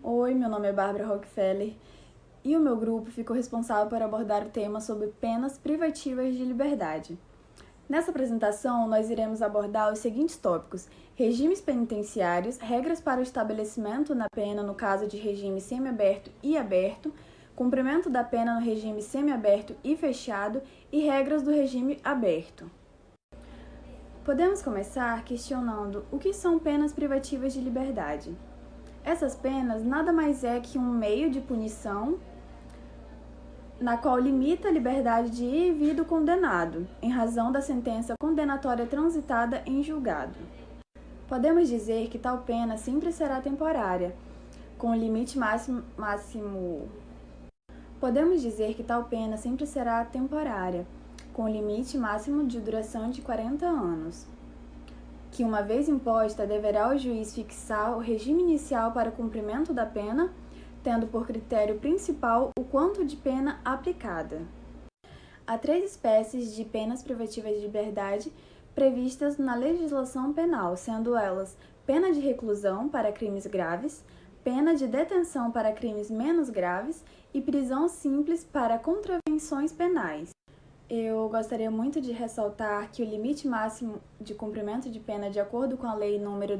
Oi, meu nome é Bárbara Rockefeller e o meu grupo ficou responsável por abordar o tema sobre penas privativas de liberdade. Nessa apresentação, nós iremos abordar os seguintes tópicos: regimes penitenciários, regras para o estabelecimento na pena no caso de regime semiaberto e aberto, cumprimento da pena no regime semiaberto e fechado e regras do regime aberto. Podemos começar questionando o que são penas privativas de liberdade. Essas penas nada mais é que um meio de punição na qual limita a liberdade de ir e vir do condenado, em razão da sentença condenatória transitada em julgado. Podemos dizer que tal pena sempre será temporária, com limite máximo. Podemos dizer que tal pena sempre será temporária, com limite máximo de duração de 40 anos. Que, uma vez imposta, deverá o juiz fixar o regime inicial para o cumprimento da pena, tendo por critério principal o quanto de pena aplicada. Há 3 espécies de penas privativas de liberdade previstas na legislação penal, sendo elas pena de reclusão para crimes graves, pena de detenção para crimes menos graves e prisão simples para contravenções penais. Eu gostaria muito de ressaltar que o limite máximo de cumprimento de pena, de acordo com a Lei nº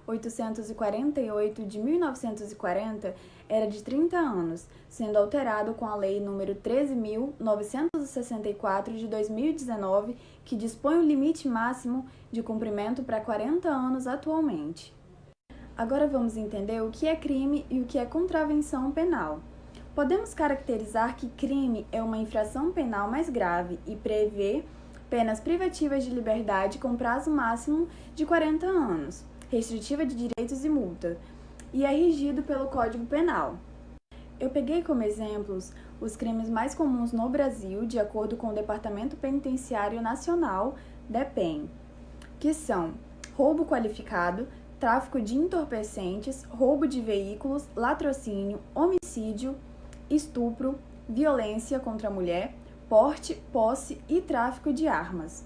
2.848 de 1940, era de 30 anos, sendo alterado com a Lei nº 13.964 de 2019, que dispõe o limite máximo de cumprimento para 40 anos atualmente. Agora vamos entender o que é crime e o que é contravenção penal. Podemos caracterizar que crime é uma infração penal mais grave e prevê penas privativas de liberdade com prazo máximo de 40 anos, restritiva de direitos e multa, e é regido pelo Código Penal. Eu peguei como exemplos os crimes mais comuns no Brasil, de acordo com o Departamento Penitenciário Nacional, DEPEN, que são roubo qualificado, tráfico de entorpecentes, roubo de veículos, latrocínio, homicídio, estupro, violência contra a mulher, porte, posse e tráfico de armas.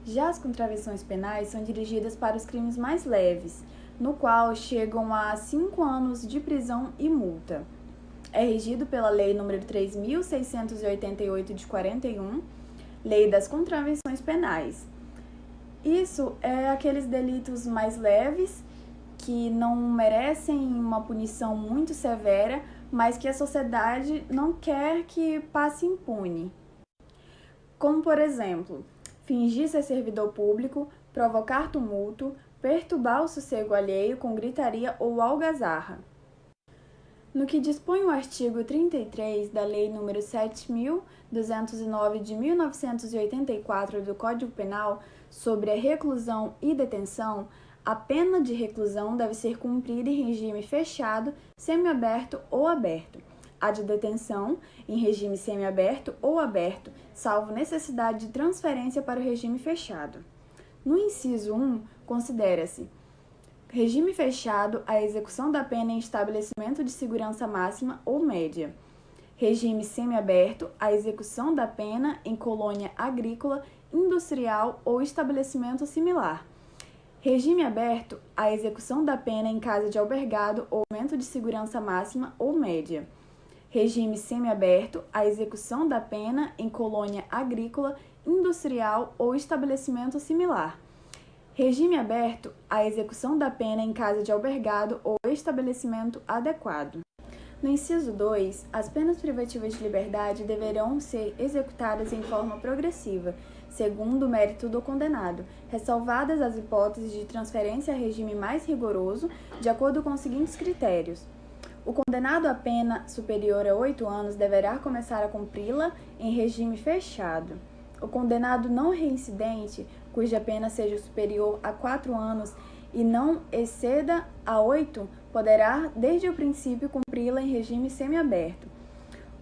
Já as contravenções penais são dirigidas para os crimes mais leves, no qual chegam a 5 anos de prisão e multa. É regido pela Lei nº 3.688 de 41, Lei das Contravenções Penais. Isso é aqueles delitos mais leves, que não merecem uma punição muito severa, mas que a sociedade não quer que passe impune. Como, por exemplo, fingir ser servidor público, provocar tumulto, perturbar o sossego alheio com gritaria ou algazarra. No que dispõe o artigo 33 da Lei nº 7.209 de 1984 do Código Penal sobre a reclusão e detenção, a pena de reclusão deve ser cumprida em regime fechado, semiaberto ou aberto. A de detenção, em regime semiaberto ou aberto, salvo necessidade de transferência para o regime fechado. No inciso 1, considera-se regime fechado a execução da pena em estabelecimento de segurança máxima ou média. Regime semiaberto a execução da pena em colônia agrícola, industrial ou estabelecimento similar. Regime aberto, a execução da pena em casa de albergado ou momento de segurança máxima ou média. Regime semiaberto, a execução da pena em colônia agrícola, industrial ou estabelecimento similar. Regime aberto, a execução da pena em casa de albergado ou estabelecimento adequado. No inciso 2, as penas privativas de liberdade deverão ser executadas em forma progressiva, segundo o mérito do condenado, ressalvadas as hipóteses de transferência a regime mais rigoroso, de acordo com os seguintes critérios. O condenado a pena superior a 8 anos deverá começar a cumpri-la em regime fechado. O condenado não reincidente, cuja pena seja superior a 4 anos e não exceda a 8, poderá, desde o princípio, cumpri-la em regime semiaberto.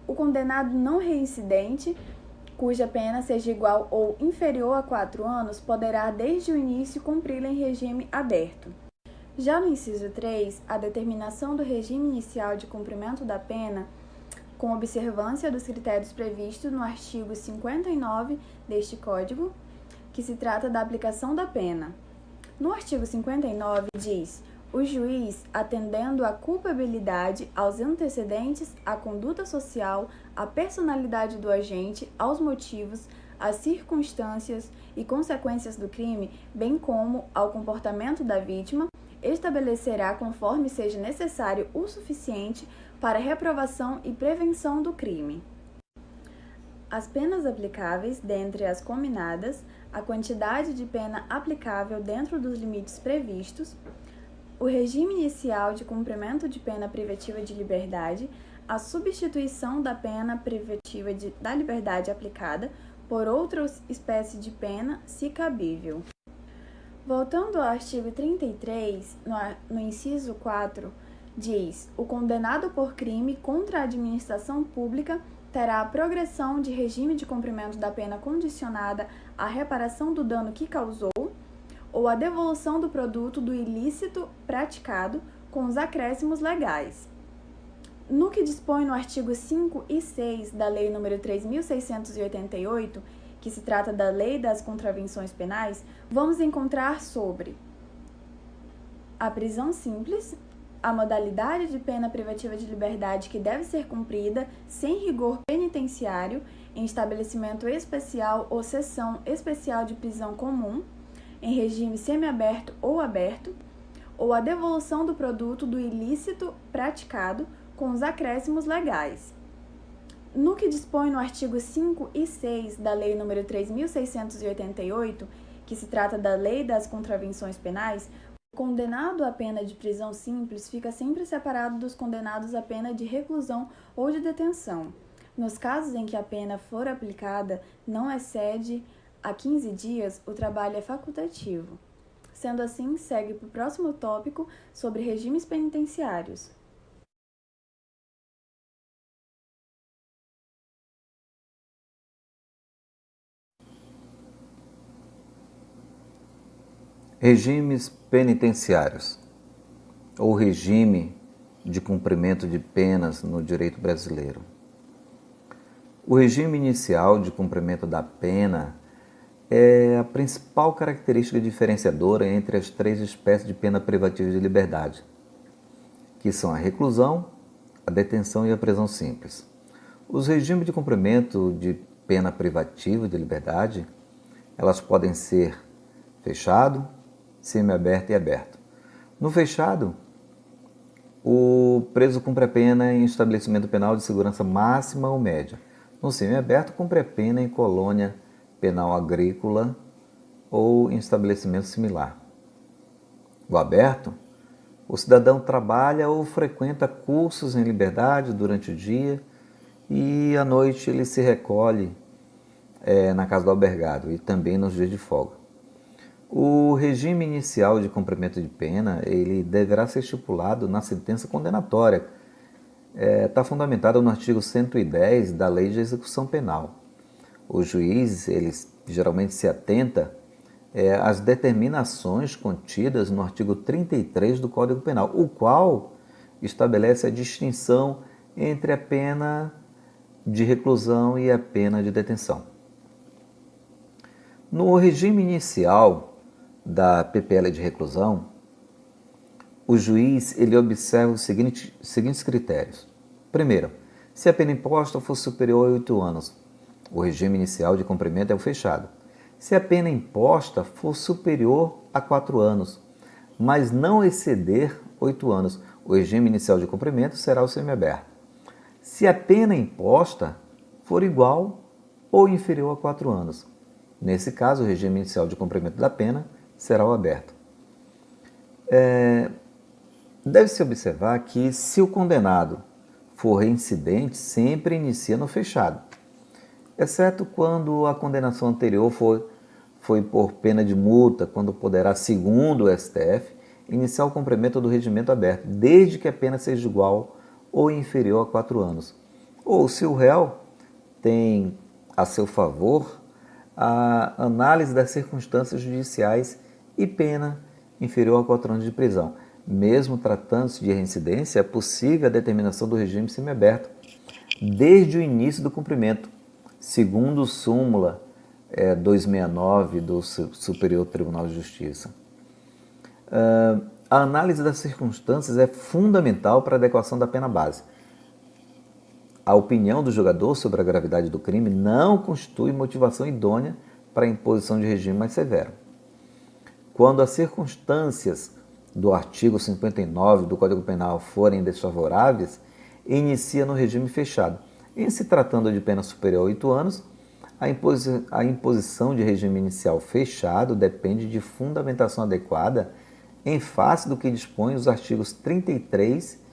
O condenado não reincidente, cuja pena seja igual ou inferior a 4 anos, poderá, desde o início, cumpri-la em regime aberto. Já no inciso 3, a determinação do regime inicial de cumprimento da pena, com observância dos critérios previstos no artigo 59 deste Código, que se trata da aplicação da pena. No artigo 59 diz: O juiz, atendendo à culpabilidade, aos antecedentes, à conduta social, à personalidade do agente, aos motivos, às circunstâncias e consequências do crime, bem como ao comportamento da vítima, estabelecerá, conforme seja necessário o suficiente, para reprovação e prevenção do crime. As penas aplicáveis, dentre as cominadas, a quantidade de pena aplicável dentro dos limites previstos, o regime inicial de cumprimento de pena privativa de liberdade, a substituição da pena privativa da liberdade aplicada por outra espécie de pena, se cabível. Voltando ao artigo 33, no inciso 4, diz: o condenado por crime contra a administração pública terá a progressão de regime de cumprimento da pena condicionada à reparação do dano que causou ou à devolução do produto do ilícito praticado com os acréscimos legais. No que dispõe no artigo 5 e 6 da Lei nº 3.688, que se trata da Lei das Contravenções Penais, vamos encontrar sobre a prisão simples, a modalidade de pena privativa de liberdade que deve ser cumprida sem rigor penitenciário em estabelecimento especial ou seção especial de prisão comum, em regime semiaberto ou aberto, ou a devolução do produto do ilícito praticado com os acréscimos legais. No que dispõe no artigo 5 e 6 da Lei nº 3.688, que se trata da Lei das Contravenções Penais, o condenado à pena de prisão simples fica sempre separado dos condenados à pena de reclusão ou de detenção. Nos casos em que a pena for aplicada não excede a 15 dias, o trabalho é facultativo. Sendo assim, segue para o próximo tópico sobre regimes penitenciários. Regimes penitenciários, ou regime de cumprimento de penas no direito brasileiro. O regime inicial de cumprimento da pena é a principal característica diferenciadora entre as três espécies de pena privativa de liberdade, que são a reclusão, a detenção e a prisão simples. Os regimes de cumprimento de pena privativa de liberdade, elas podem ser fechado, semiaberto e aberto. No fechado, o preso cumpre a pena em estabelecimento penal de segurança máxima ou média. No semiaberto, cumpre a pena em colônia penal agrícola ou em estabelecimento similar. No aberto, o cidadão trabalha ou frequenta cursos em liberdade durante o dia e à noite ele se recolhe na casa do albergado e também nos dias de folga. O regime inicial de cumprimento de pena ele deverá ser estipulado na sentença condenatória. Está fundamentado no artigo 110 da Lei de Execução Penal. O juiz ele geralmente se atenta às determinações contidas no artigo 33 do Código Penal, o qual estabelece a distinção entre a pena de reclusão e a pena de detenção. No regime inicial da PPL de reclusão, o juiz ele observa os seguintes critérios. Primeiro, se a pena imposta for superior a 8 anos, o regime inicial de cumprimento é o fechado. Se a pena imposta for superior a 4 anos, mas não exceder 8 anos, o regime inicial de cumprimento será o semiaberto. Se a pena imposta for igual ou inferior a 4 anos, nesse caso, o regime inicial de cumprimento da pena será o aberto. Deve-se observar que, se o condenado for reincidente, sempre inicia no fechado, exceto quando a condenação anterior foi por pena de multa, quando poderá, segundo o STF, iniciar o cumprimento do regimento aberto, desde que a pena seja igual ou inferior a 4 anos. Ou se o réu tem a seu favor a análise das circunstâncias judiciais e pena inferior a 4 anos de prisão. Mesmo tratando-se de reincidência, é possível a determinação do regime semiaberto desde o início do cumprimento, segundo súmula 269 do Superior Tribunal de Justiça. A análise das circunstâncias é fundamental para a adequação da pena base. A opinião do julgador sobre a gravidade do crime não constitui motivação idônea para a imposição de regime mais severo. Quando as circunstâncias do artigo 59 do Código Penal forem desfavoráveis, inicia no regime fechado. Em se tratando de pena superior a 8 anos, a imposição de regime inicial fechado depende de fundamentação adequada em face do que dispõem os artigos 33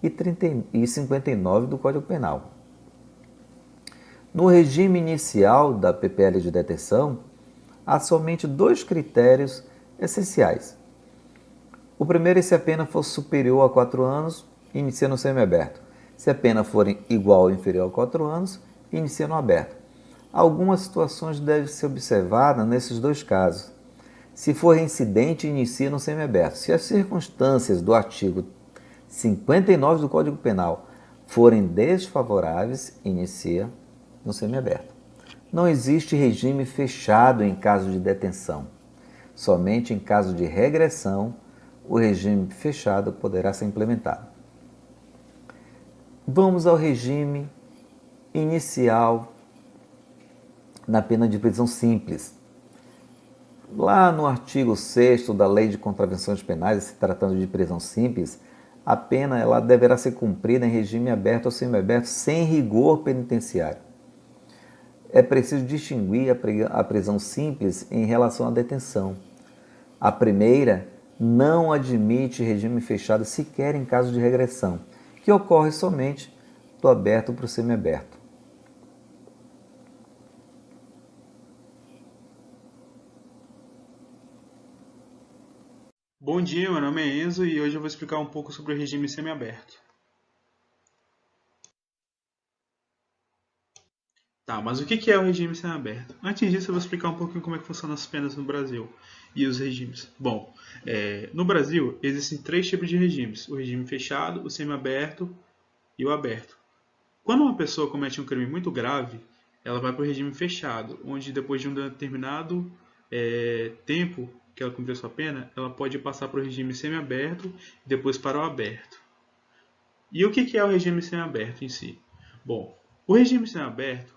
e 59 do Código Penal. No regime inicial da PPL de detenção, há somente 2 critérios essenciais. O primeiro é se a pena for superior a 4 anos, inicia no semiaberto. Se a pena for igual ou inferior a 4 anos, inicia no aberto. Algumas situações devem ser observadas nesses 2 casos. Se for reincidente, inicia no semiaberto. Se as circunstâncias do artigo 59 do Código Penal forem desfavoráveis, inicia no semiaberto. Não existe regime fechado em caso de detenção. Somente em caso de regressão, o regime fechado poderá ser implementado. Vamos ao regime inicial na pena de prisão simples. Lá no artigo 6º da Lei de Contravenções Penais, se tratando de prisão simples, a pena ela deverá ser cumprida em regime aberto ou semiaberto sem rigor penitenciário. É preciso distinguir a prisão simples em relação à detenção. A primeira não admite regime fechado sequer em caso de regressão, que ocorre somente do aberto para o semiaberto. Bom dia, meu nome é Enzo e hoje eu vou explicar um pouco sobre o regime semiaberto. Tá, mas o que é o regime semiaberto? Antes disso, eu vou explicar um pouquinho como é que funcionam as penas no Brasil e os regimes. Bom, no Brasil existem 3 tipos de regimes: o regime fechado, o semiaberto e o aberto. Quando uma pessoa comete um crime muito grave, ela vai para o regime fechado, onde depois de um determinado tempo que ela cumpriu sua pena, ela pode passar para o regime semiaberto e depois para o aberto. E o que é o regime semiaberto em si? Bom, o regime semiaberto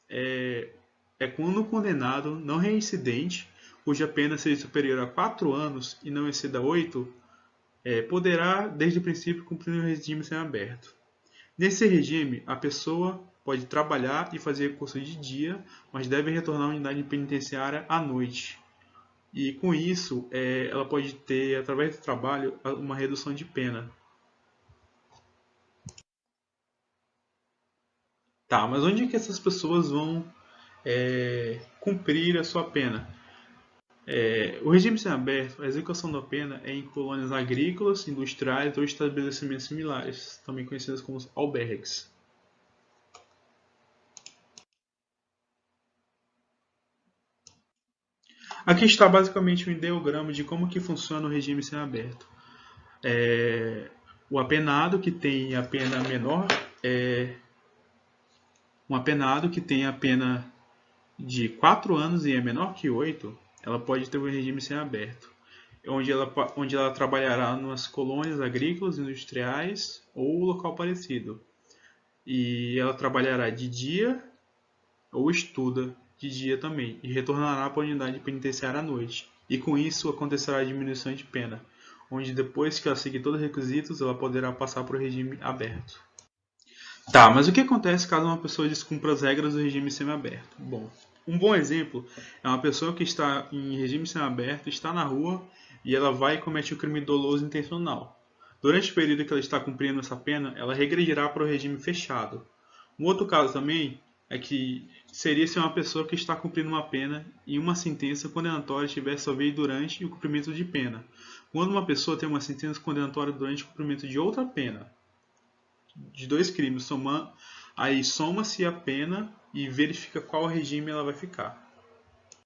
é quando o condenado não reincidente, cuja pena seja superior a 4 anos e não exceda 8, poderá, desde o princípio, cumprir o regime semiaberto. Nesse regime, a pessoa pode trabalhar e fazer curso de dia, mas deve retornar à unidade penitenciária à noite. E com isso, ela pode ter, através do trabalho, uma redução de pena. Tá, mas onde é que essas pessoas vão cumprir a sua pena? O regime semiaberto, a execução da pena é em colônias agrícolas, industriais ou estabelecimentos similares, também conhecidos como albergues. Aqui está basicamente um ideograma de como que funciona o regime semiaberto. O apenado que tem a pena menor um apenado que tem a pena de 4 anos e é menor que 8, ela pode ter um regime semiaberto, onde ela trabalhará nas colônias agrícolas, industriais ou local parecido. E ela trabalhará de dia ou estuda de dia também, e retornará para a unidade penitenciária à noite. E com isso acontecerá a diminuição de pena, onde depois que ela seguir todos os requisitos, ela poderá passar para o regime aberto. Tá, mas o que acontece caso uma pessoa descumpra as regras do regime semiaberto? Bom, um bom exemplo é uma pessoa que está em regime semiaberto, está na rua e ela vai e comete um crime doloso intencional. Durante o período que ela está cumprindo essa pena, ela regredirá para o regime fechado. Um outro caso também é que seria se uma pessoa que está cumprindo uma pena e uma sentença condenatória estiver sob durante o cumprimento de pena. Quando uma pessoa tem uma sentença condenatória durante o cumprimento de outra pena, de 2 crimes, aí soma-se a pena e verifica qual regime ela vai ficar.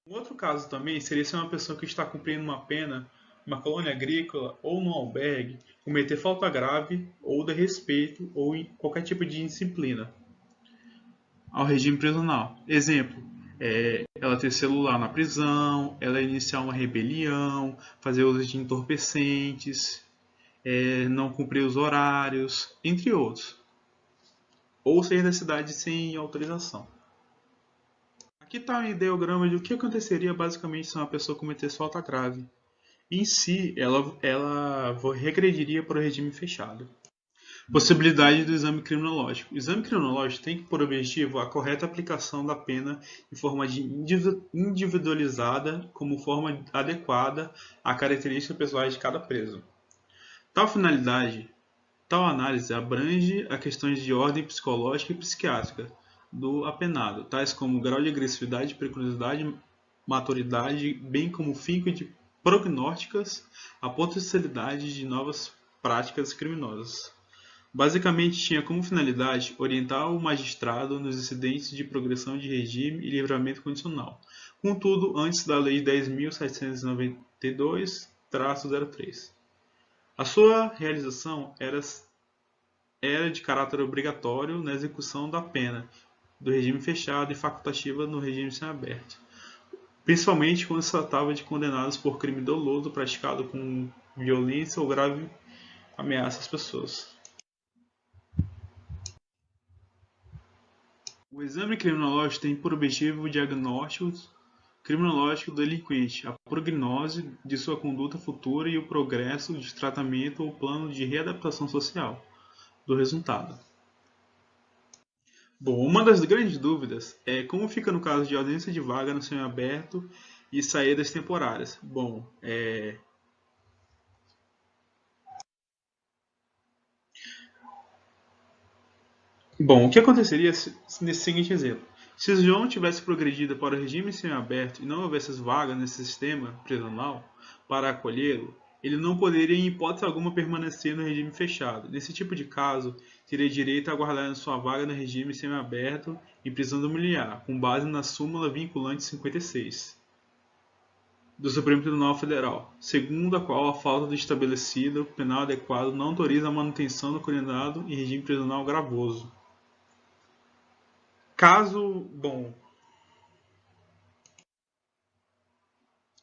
Um outro caso também seria se uma pessoa que está cumprindo uma pena numa colônia agrícola ou num albergue cometer falta grave ou desrespeito ou qualquer tipo de indisciplina ao regime prisional. Exemplo, ela ter celular na prisão, ela iniciar uma rebelião, fazer uso de entorpecentes, não cumprir os horários, entre outros. Ou sair da cidade sem autorização. Aqui está um ideograma de o que aconteceria basicamente se uma pessoa cometesse falta grave. Em si, ela regrediria para o regime fechado. Possibilidade do exame criminológico. O exame criminológico tem por objetivo a correta aplicação da pena em forma individualizada, como forma adequada à características pessoais de cada preso. Tal análise abrange a questões de ordem psicológica e psiquiátrica do apenado, tais como grau de agressividade, periculosidade, maturidade, bem como finco de prognósticas, a potencialidade de novas práticas criminosas. Basicamente, tinha como finalidade orientar o magistrado nos incidentes de progressão de regime e livramento condicional. Contudo, antes da Lei 10.792-03. A sua realização era de caráter obrigatório na execução da pena do regime fechado e facultativa no regime semiaberto, principalmente quando se tratava de condenados por crime doloso praticado com violência ou grave ameaça às pessoas. O exame criminológico tem por objetivo o diagnóstico criminológico do delinquente, a prognose de sua conduta futura e o progresso de tratamento ou plano de readaptação social do resultado. Bom, uma das grandes dúvidas é como fica no caso de ausência de vaga no semiaberto e saídas temporárias. Bom, o que aconteceria nesse seguinte exemplo? Se João tivesse progredido para o regime semiaberto e não houvesse vagas nesse sistema prisional para acolhê-lo, ele não poderia em hipótese alguma permanecer no regime fechado. Nesse tipo de caso, teria direito a aguardar sua vaga no regime semiaberto em prisão domiciliar, com base na súmula vinculante 56 do Supremo Tribunal Federal, segundo a qual a falta de estabelecido penal adequado não autoriza a manutenção do condenado em regime prisional gravoso.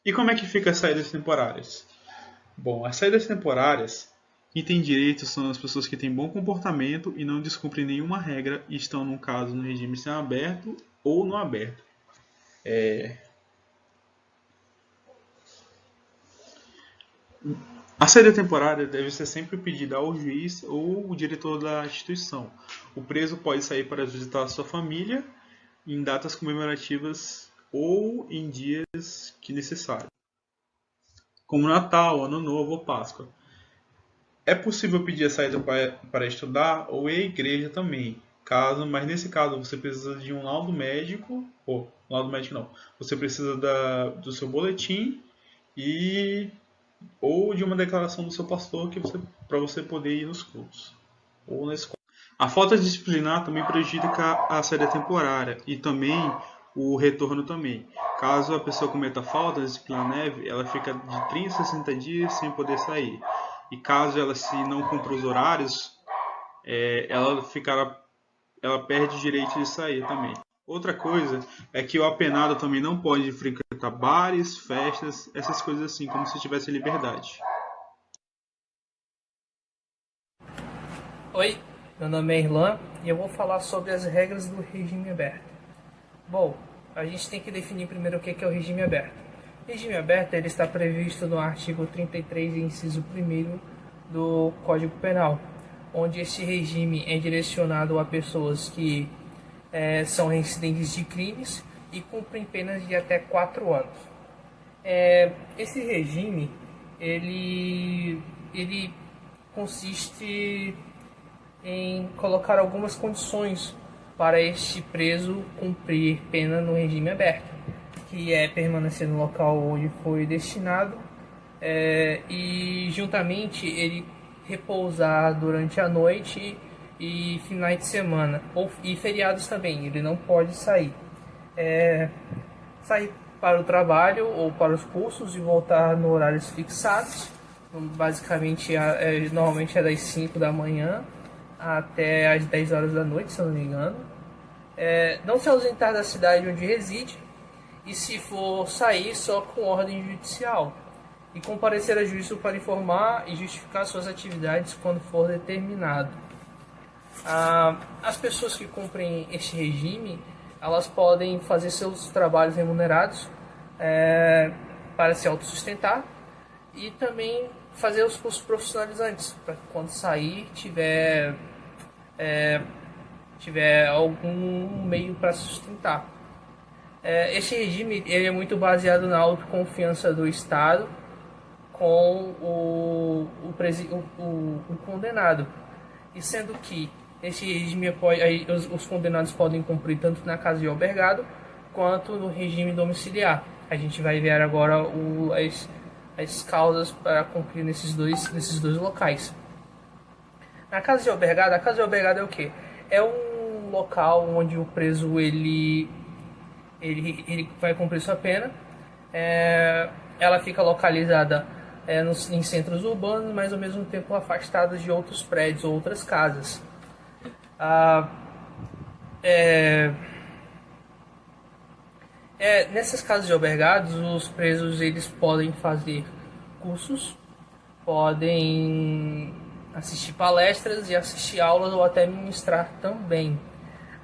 E como é que fica as saídas temporárias? Bom, as saídas temporárias, quem tem direito são as pessoas que têm bom comportamento e não descumprem nenhuma regra e estão, no caso, no regime semiaberto ou no aberto. A saída temporária deve ser sempre pedida ao juiz ou o diretor da instituição. O preso pode sair para visitar a sua família em datas comemorativas ou em dias que necessário, como Natal, Ano Novo ou Páscoa. É possível pedir a saída para estudar ou ir à igreja também, mas nesse caso você precisa de um laudo médico, você precisa do seu boletim ou de uma declaração do seu pastor para você poder ir nos cultos ou na escola. A falta disciplinar também prejudica a saída temporária e também o retorno também. Caso a pessoa cometa falta, disciplina leve, ela fica de 30 a 60 dias sem poder sair. E caso ela se não cumpra os horários, ela perde o direito de sair também. Outra coisa é que o apenado também não pode frequentar bares, festas, essas coisas assim, como se tivesse liberdade. Oi, meu nome é Irlan e eu vou falar sobre as regras do regime aberto. Bom, a gente tem que definir primeiro o que é o regime aberto. O regime aberto ele está previsto no artigo 33, inciso 1º do Código Penal, onde esse regime é direcionado a pessoas que são reincidentes de crimes e cumprem penas de até 4 anos. Esse regime ele consiste em colocar algumas condições para este preso cumprir pena no regime aberto, que é permanecer no local onde foi destinado e juntamente ele repousar durante a noite e finais de semana e feriados também. Ele não pode sair para o trabalho ou para os cursos e voltar no horários fixados. Basicamente normalmente é das 5 da manhã até as 10 horas da noite, se eu não me engano. Não se ausentar da cidade onde reside, e se for sair, só com ordem judicial, e comparecer a juízo para informar e justificar suas atividades quando for determinado. As pessoas que cumprem este regime, elas podem fazer seus trabalhos remunerados para se autossustentar e também fazer os cursos profissionalizantes, para que quando sair tiver algum meio para se sustentar. Este regime ele é muito baseado na autoconfiança do Estado com o condenado, e sendo que este regime os condenados podem cumprir tanto na casa de albergado quanto no regime domiciliar. A gente vai ver agora as causas para cumprir nesses dois locais. Na casa de albergado, a casa de albergado é o quê? É um local onde o preso ele vai cumprir sua pena. Ela fica localizada em centros urbanos, mas ao mesmo tempo afastada de outros prédios ou outras casas. Nessas casas de albergados, os presos eles podem fazer cursos, podem assistir palestras e assistir aulas ou até ministrar também.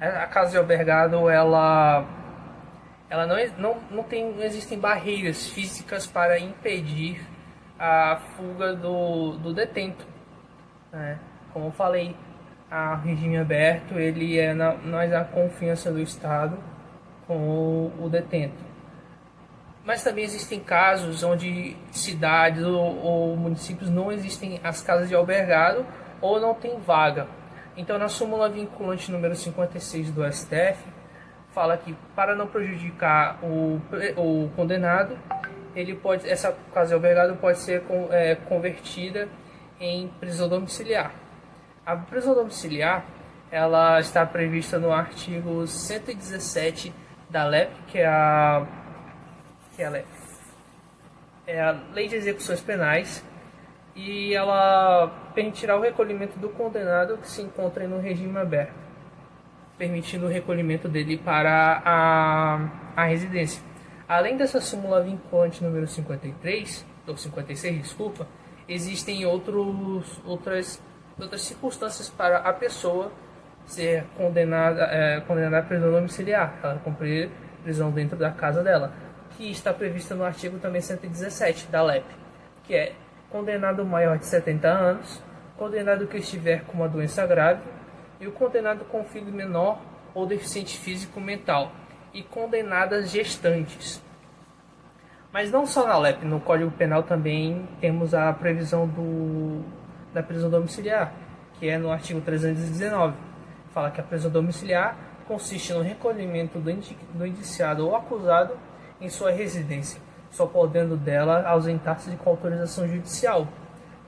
A casa de albergado ela não existem barreiras físicas para impedir a fuga do detento. Como eu falei, o regime aberto ele é na confiança do Estado com o detento. Mas também existem casos onde cidades ou municípios não existem as casas de albergado ou não tem vaga. Então, na súmula vinculante número 56 do STF, fala que para não prejudicar o condenado, essa casa de albergado pode ser convertida em prisão domiciliar. A prisão domiciliar ela está prevista no artigo 117 da LEP, que é a Lei de Execuções Penais, e ela permitirá o recolhimento do condenado que se encontra no regime aberto, permitindo o recolhimento dele para a residência. Além dessa súmula vinculante número 56, existem outras circunstâncias para a pessoa ser condenada à prisão domiciliar, ela cumprir prisão dentro da casa dela, que está prevista no artigo também 117 da LEP, que é condenado maior de 70 anos, condenado que estiver com uma doença grave, e o condenado com filho menor ou deficiente físico-mental, e condenadas gestantes. Mas não só na LEP, no Código Penal também temos a previsão da prisão domiciliar, que é no artigo 319. Fala que a prisão domiciliar consiste no recolhimento do indiciado ou acusado em sua residência, só podendo dela ausentar-se com autorização judicial.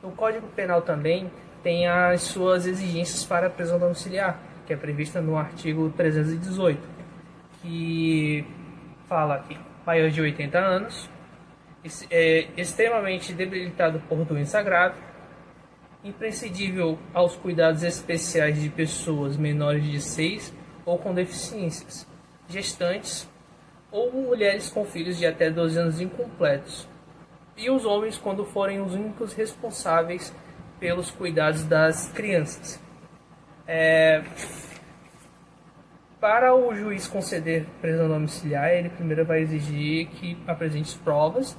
O Código Penal também tem as suas exigências para a prisão domiciliar, que é prevista no artigo 318, que fala que maior de 80 anos, extremamente debilitado por doença grave, imprescindível aos cuidados especiais de pessoas menores de 6 ou com deficiências, gestantes ou mulheres com filhos de até 12 anos incompletos, e os homens quando forem os únicos responsáveis pelos cuidados das crianças. Para o juiz conceder prisão domiciliar, ele primeiro vai exigir que apresente provas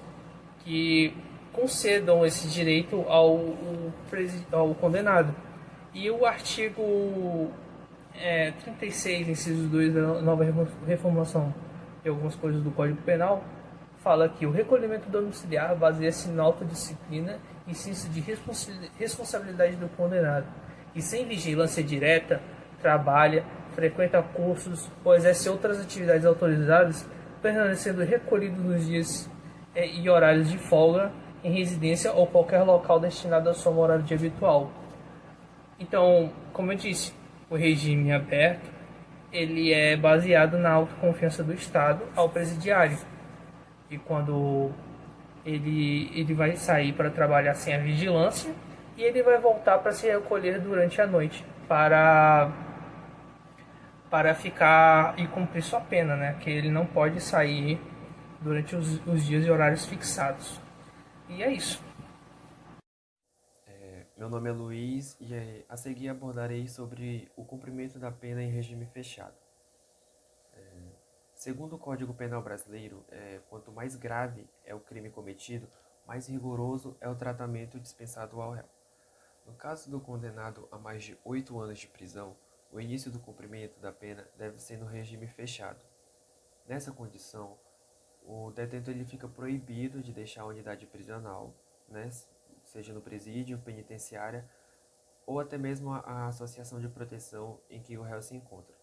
que concedam esse direito ao condenado. E o artigo 36, inciso 2 da nova reformulação de algumas coisas do Código Penal, fala que o recolhimento domiciliar baseia-se na autodisciplina e senso de responsabilidade do condenado, e sem vigilância direta, trabalha, frequenta cursos ou exerce outras atividades autorizadas, permanecendo recolhido nos dias e horários de folga, em residência ou qualquer local destinado à sua moradia habitual. Então, como eu disse, o regime aberto ele é baseado na autoconfiança do Estado ao presidiário. E quando ele vai sair para trabalhar sem a vigilância, e ele vai voltar para se recolher durante a noite para ficar e cumprir sua pena, né? Que ele não pode sair durante os dias e horários fixados. E é isso. Meu nome é Luiz e a seguir abordarei sobre o cumprimento da pena em regime fechado. Segundo o Código Penal brasileiro, quanto mais grave é o crime cometido, mais rigoroso é o tratamento dispensado ao réu. No caso do condenado a mais de 8 anos de prisão, o início do cumprimento da pena deve ser no regime fechado. Nessa condição, o detento ele fica proibido de deixar a unidade prisional, né, seja no presídio, penitenciária ou até mesmo a associação de proteção em que o réu se encontra.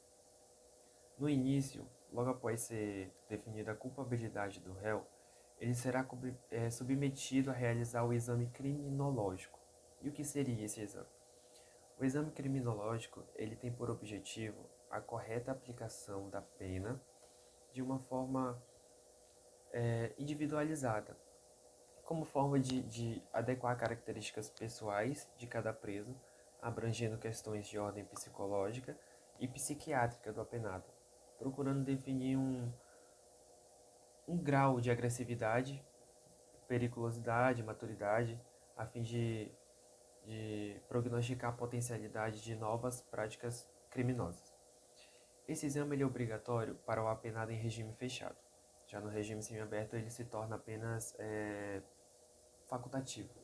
No início, logo após ser definida a culpabilidade do réu, ele será submetido a realizar o exame criminológico. E o que seria esse exame? O exame criminológico ele tem por objetivo a correta aplicação da pena de uma forma individualizada, como forma de adequar características pessoais de cada preso, abrangendo questões de ordem psicológica e psiquiátrica do apenado, procurando definir um grau de agressividade, periculosidade, maturidade, a fim de prognosticar a potencialidade de novas práticas criminosas. Esse exame ele é obrigatório para o apenado em regime fechado. Já no regime semiaberto ele se torna apenas facultativo.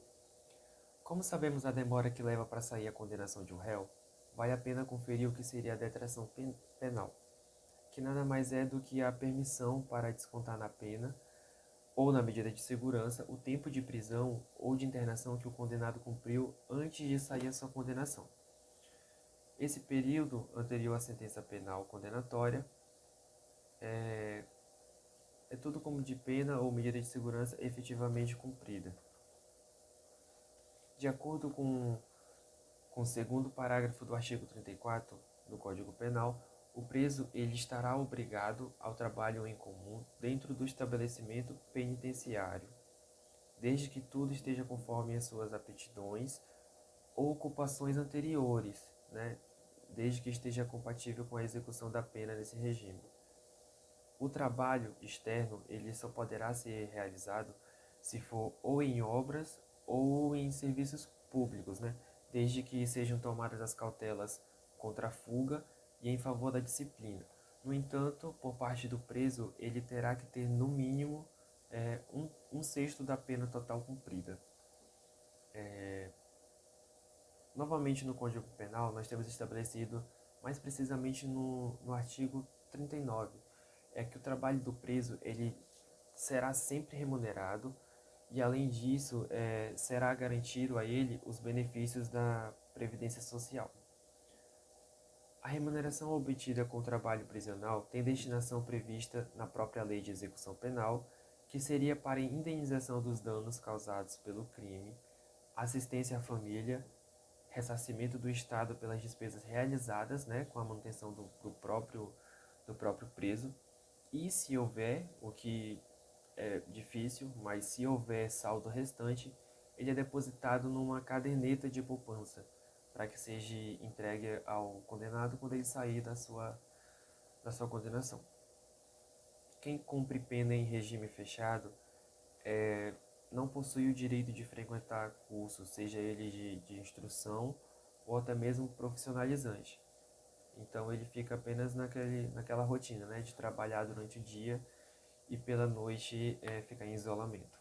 Como sabemos a demora que leva para sair a condenação de um réu, vale a pena conferir o que seria a detração penal, que nada mais é do que a permissão para descontar na pena ou na medida de segurança o tempo de prisão ou de internação que o condenado cumpriu antes de sair a sua condenação. Esse período anterior à sentença penal condenatória é tudo como de pena ou medida de segurança efetivamente cumprida. De acordo com o segundo parágrafo do artigo 34 do Código Penal, o preso ele estará obrigado ao trabalho em comum dentro do estabelecimento penitenciário, desde que tudo esteja conforme as suas aptidões ou ocupações anteriores, né? Desde que esteja compatível com a execução da pena nesse regime. O trabalho externo ele só poderá ser realizado se for ou em obras ou em serviços públicos, né? Desde que sejam tomadas as cautelas contra a fuga e em favor da disciplina. No entanto, por parte do preso, ele terá que ter no mínimo um sexto da pena total cumprida. Novamente no Código Penal, nós temos estabelecido, mais precisamente no artigo 39, que o trabalho do preso ele será sempre remunerado e, além disso, será garantido a ele os benefícios da Previdência Social. A remuneração obtida com o trabalho prisional tem destinação prevista na própria Lei de Execução Penal, que seria para indenização dos danos causados pelo crime, assistência à família, ressarcimento do Estado pelas despesas realizadas, né, com a manutenção do próprio preso, e se houver, o que é difícil, mas se houver saldo restante, ele é depositado numa caderneta de poupança, para que seja entregue ao condenado quando ele sair da sua condenação. Quem cumpre pena em regime fechado não possui o direito de frequentar cursos, seja ele de instrução ou até mesmo profissionalizante. Então ele fica apenas naquela rotina, né, de trabalhar durante o dia e pela noite ficar em isolamento.